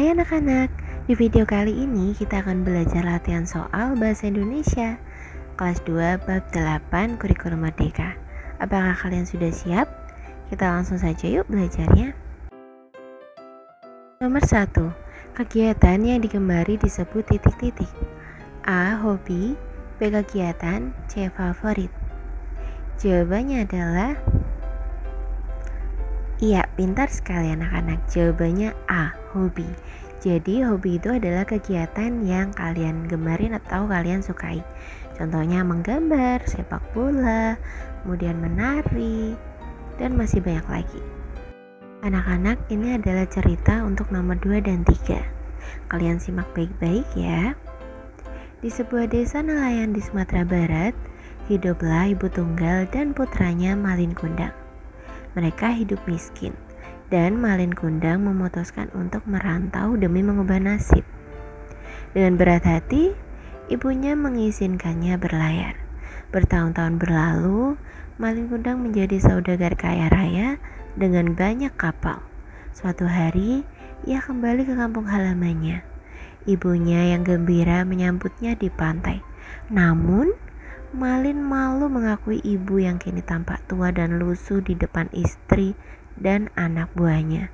Hai anak-anak, di video kali ini kita akan belajar latihan soal bahasa Indonesia kelas 2 bab 8 kurikulum merdeka. Apakah kalian sudah siap? Kita langsung saja yuk belajarnya. Nomor 1. Kegiatan yang digemari disebut titik-titik. A. Hobi, B. Kegiatan, C. Favorit. Jawabannya adalah iya, pintar sekali anak-anak. Jawabannya A, hobi. Jadi hobi itu adalah kegiatan yang kalian gemarin atau kalian sukai. Contohnya menggambar, sepak bola, kemudian menari, dan masih banyak lagi. Anak-anak, ini adalah cerita untuk nomor 2 dan 3. Kalian simak baik-baik ya. Di sebuah desa nelayan di Sumatera Barat, hiduplah ibu tunggal dan putranya Malin Kundang. Mereka hidup miskin, dan Malin Kundang memutuskan untuk merantau demi mengubah nasib. Dengan berat hati, ibunya mengizinkannya berlayar. Bertahun-tahun berlalu, Malin Kundang menjadi saudagar kaya raya dengan banyak kapal. Suatu hari, ia kembali ke kampung halamannya. Ibunya yang gembira menyambutnya di pantai. Namun, Malin malu mengakui ibu yang kini tampak tua dan lusuh di depan istri dan anak buahnya.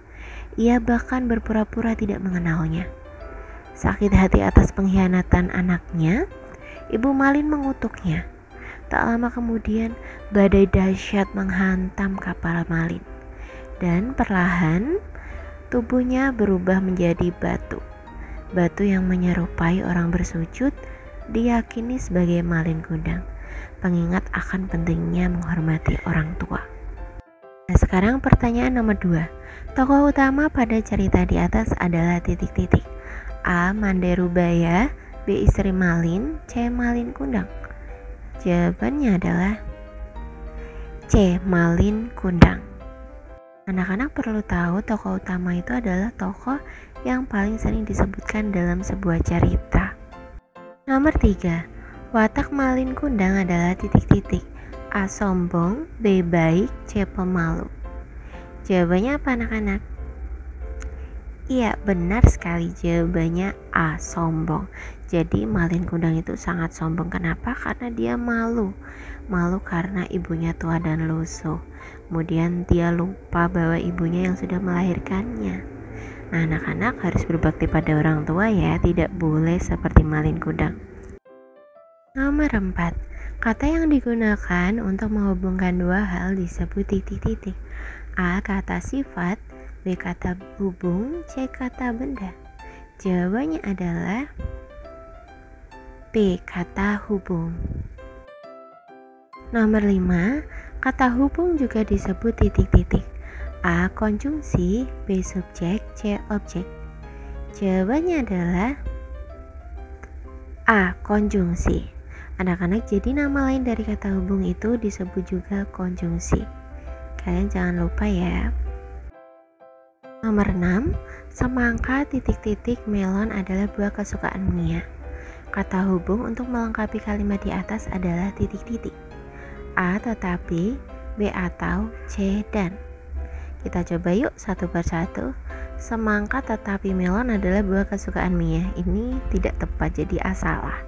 Ia bahkan berpura-pura tidak mengenalnya. Sakit hati atas pengkhianatan anaknya, ibu Malin mengutuknya. Tak lama kemudian, badai dahsyat menghantam kapal Malin, dan perlahan tubuhnya berubah menjadi batu. Batu yang menyerupai orang bersujud diyakini sebagai Malin Kundang, pengingat akan pentingnya menghormati orang tua. Nah, sekarang pertanyaan nomor 2. Tokoh utama pada cerita di atas adalah titik-titik. A. Manderubaya, B. Istri Malin, C. Malin Kundang. Jawabannya adalah C. Malin Kundang. Anak-anak perlu tahu tokoh utama itu adalah tokoh yang paling sering disebutkan dalam sebuah cerita. Nomor 3. Watak Malin Kundang adalah titik-titik. A. Sombong, B. Baik, C. Pemalu. Jawabannya apa anak-anak? Iya, benar sekali. Jawabannya A. Sombong. Jadi Malin Kundang itu sangat sombong. Kenapa? Karena dia malu. Malu karena ibunya tua dan lusuh. Kemudian dia lupa bahwa ibunya yang sudah melahirkannya. Nah, anak-anak harus berbakti pada orang tua ya, tidak boleh seperti Malin Kundang. Nomor 4. Kata yang digunakan untuk menghubungkan dua hal disebut titik-titik. A. Kata sifat, B. Kata hubung, C. Kata benda. Jawabannya adalah B. Kata hubung. Nomor 5. Kata hubung juga disebut titik-titik. A. Konjungsi, B. Subjek, C. Objek. Jawabannya adalah A. Konjungsi. Anak-anak, jadi nama lain dari kata hubung itu disebut juga konjungsi. Kalian jangan lupa ya. Nomor 6. Semangka titik-titik melon adalah buah kesukaan Mia. Kata hubung untuk melengkapi kalimat di atas adalah titik-titik. A. Tetapi, B. Atau, C. Dan. Kita coba yuk satu persatu. Semangka tetapi melon adalah buah kesukaan Mia. Ini tidak tepat, jadi A salah.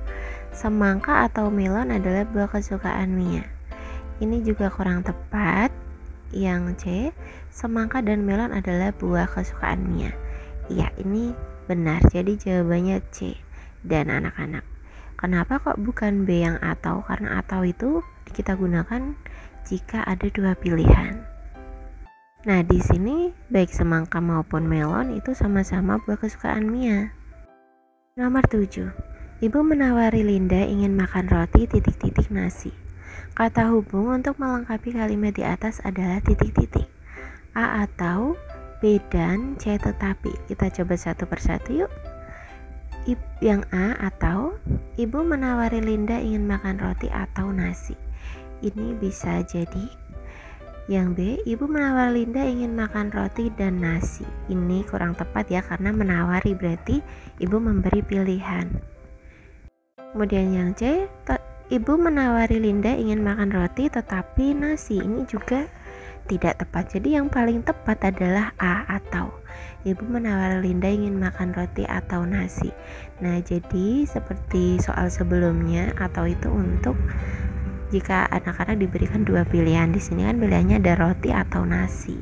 Semangka atau melon adalah buah kesukaan Mia. Ini juga kurang tepat. Yang C, semangka dan melon adalah buah kesukaan Mia. Iya, ini benar. Jadi jawabannya C. Dan anak-anak, kenapa kok bukan B yang atau? Karena atau itu kita gunakan jika ada dua pilihan. Nah, di sini baik semangka maupun melon itu sama-sama buah kesukaan Mia. Nomor 7. Ibu menawari Linda ingin makan roti titik-titik nasi. Kata hubung untuk melengkapi kalimat di atas adalah titik-titik. A. Atau, B. Dan, C. Tetapi. Kita coba satu persatu yuk. Yang A. Atau, ibu menawari Linda ingin makan roti atau nasi. Ini bisa jadi. Yang B, ibu menawari Linda ingin makan roti dan nasi. Ini kurang tepat ya, karena menawari berarti ibu memberi pilihan. Kemudian yang C, ibu menawari Linda ingin makan roti tetapi nasi. Ini juga tidak tepat. Jadi yang paling tepat adalah A, atau. Ibu menawari Linda ingin makan roti atau nasi. Nah, jadi seperti soal sebelumnya, atau itu untuk jika anak-anak diberikan dua pilihan. Di sini kan pilihannya ada roti atau nasi.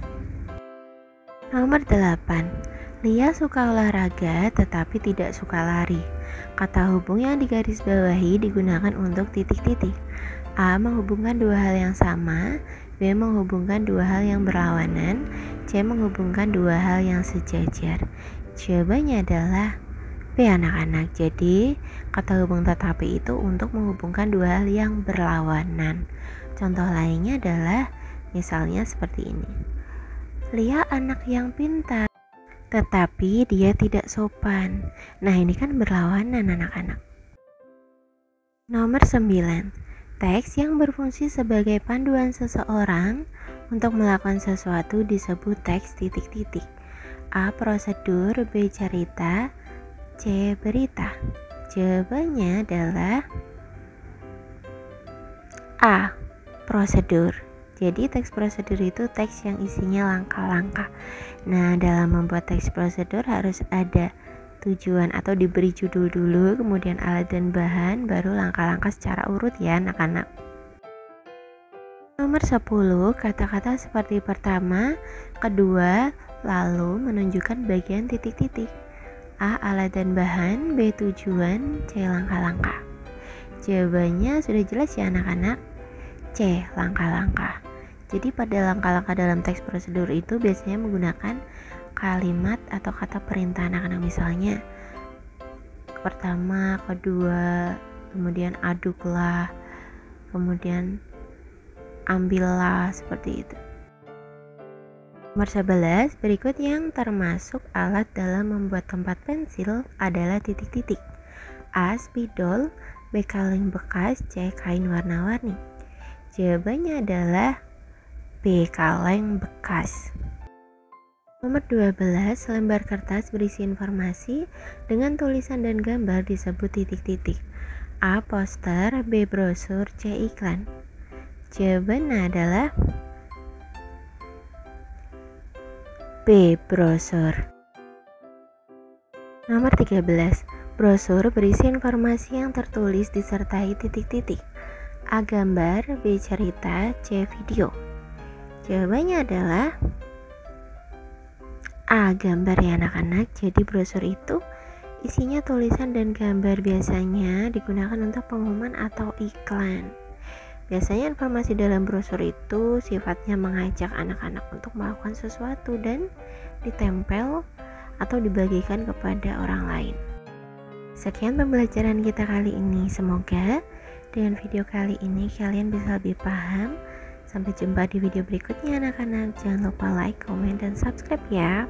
Nomor 8. Lia suka olahraga tetapi tidak suka lari. Kata hubung yang digarisbawahi digunakan untuk titik-titik. A. Menghubungkan dua hal yang sama. B. Menghubungkan dua hal yang berlawanan. C. Menghubungkan dua hal yang sejajar. Jawabannya adalah B, anak-anak. Jadi kata hubung tetapi itu untuk menghubungkan dua hal yang berlawanan. Contoh lainnya adalah misalnya seperti ini. Lia anak yang pintar, tetapi dia tidak sopan. Nah, ini kan berlawanan, anak-anak. Nomor 9. Teks yang berfungsi sebagai panduan seseorang untuk melakukan sesuatu disebut teks titik-titik. A. Prosedur. B. Cerita. C. Berita. Jawabannya adalah A. Prosedur. Jadi teks prosedur itu teks yang isinya langkah-langkah. Nah, dalam membuat teks prosedur harus ada tujuan atau diberi judul dulu, kemudian alat dan bahan, baru langkah-langkah secara urut ya anak-anak. Nomor 10, kata-kata seperti pertama, kedua, lalu menunjukkan bagian titik-titik. A. Alat dan bahan. B. Tujuan. C. Langkah-langkah. Jawabannya sudah jelas ya anak-anak. C. Langkah-langkah. Jadi pada langkah-langkah dalam teks prosedur itu biasanya menggunakan kalimat atau kata perintah anak-anak, misalnya pertama, kedua, kemudian aduklah, kemudian ambillah, seperti itu. Nomor 11, berikut yang termasuk alat dalam membuat tempat pensil adalah titik-titik. A. Spidol. B. Kaleng bekas. C. Kain warna-warni. Jawabannya adalah B. Kaleng bekas. Nomor 12, lembar kertas berisi informasi dengan tulisan dan gambar disebut titik-titik. A. Poster. B. Brosur. C. Iklan. Jawabannya adalah B. Brosur. Nomor 13, brosur berisi informasi yang tertulis disertai titik-titik. A. Gambar. B. Cerita. C. Video. Jawabannya adalah A. Gambar ya anak-anak. Jadi brosur itu isinya tulisan dan gambar, biasanya digunakan untuk pengumuman atau iklan. Biasanya informasi dalam brosur itu sifatnya mengajak anak-anak untuk melakukan sesuatu dan ditempel atau dibagikan kepada orang lain. Sekian pembelajaran kita kali ini. Semoga dengan video kali ini kalian bisa lebih paham. Sampai jumpa di video berikutnya anak-anak. Jangan lupa like, comment, dan subscribe ya.